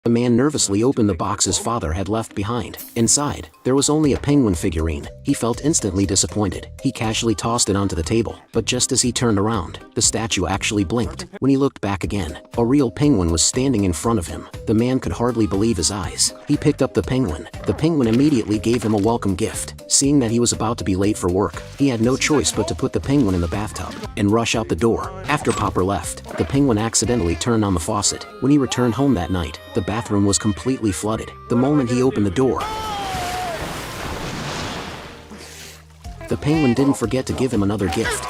The man nervously opened the box his father had left behind. Inside, there was only a penguin figurine. He felt instantly disappointed. He casually tossed it onto the table, but just as he turned around, the statue actually blinked. When he looked back again, a real penguin was standing in front of him. The man could hardly believe his eyes. He picked up the penguin. The penguin immediately gave him a welcome gift. Seeing that he was about to be late for work, he had no choice but to put the penguin in the bathtub and rush out the door. After Popper left, the penguin accidentally turned on the faucet. When he returned home that night, the bathroom was completely flooded. The moment he opened the door, the penguin didn't forget to give him another gift.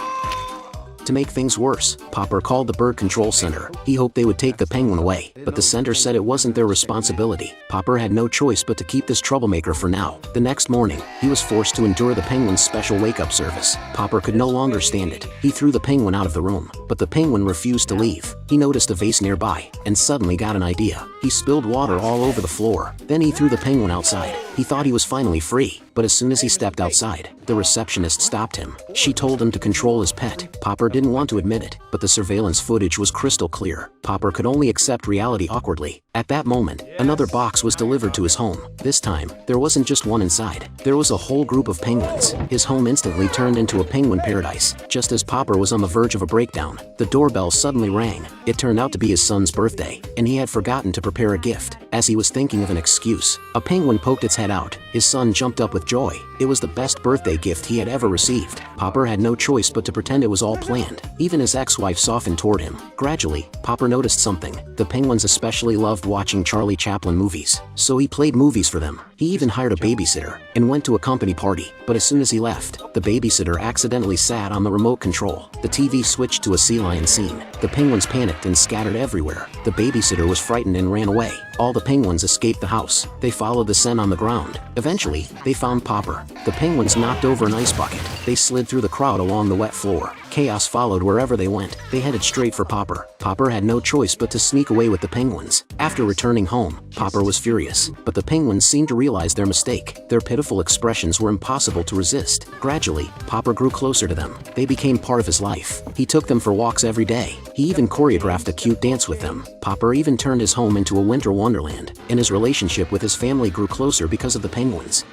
To make things worse, Popper called the bird control center. He hoped they would take the penguin away, but the center said it wasn't their responsibility. Popper had no choice but to keep this troublemaker for now. The next morning, he was forced to endure the penguin's special wake-up service. Popper could no longer stand it. He threw the penguin out of the room, but the penguin refused to leave. He noticed a vase nearby, and suddenly got an idea. He spilled water all over the floor. Then he threw the penguin outside. He thought he was finally free, but as soon as he stepped outside, the receptionist stopped him. She told him to control his pet. Popper didn't want to admit it, but the surveillance footage was crystal clear. Popper could only accept reality awkwardly. At that moment, another box was delivered to his home. This time, there wasn't just one inside. There was a whole group of penguins. His home instantly turned into a penguin paradise. Just as Popper was on the verge of a breakdown, the doorbell suddenly rang. It turned out to be his son's birthday, and he had forgotten to prepare a gift. As he was thinking of an excuse, a penguin poked its head out. His son jumped up with joy. It was the best birthday gift he had ever received. Popper had no choice but to pretend it was all planned. Even his ex-wife softened toward him. Gradually, Popper noticed something. The penguins especially loved watching Charlie Chaplin movies, so he played movies for them. He even hired a babysitter and went to a company party, but as soon as he left, the babysitter accidentally sat on the remote control. The TV switched to a sea lion scene. The penguins panicked and scattered everywhere. The babysitter was frightened and ran away. All the penguins escaped the house. They followed the scent on the ground. Eventually, they found Popper. The penguins knocked over an ice bucket. They slid through the crowd along the wet floor. Chaos followed wherever they went. They headed straight for Popper. Popper had no choice but to sneak away with the penguins. After returning home, Popper was furious, but the penguins seemed to realize their mistake. Their pitiful expressions were impossible to resist. Gradually, Popper grew closer to them. They became part of his life. He took them for walks every day. He even choreographed a cute dance with them. Popper even turned his home into a winter wonderland, and his relationship with his family grew closer because of the penguins.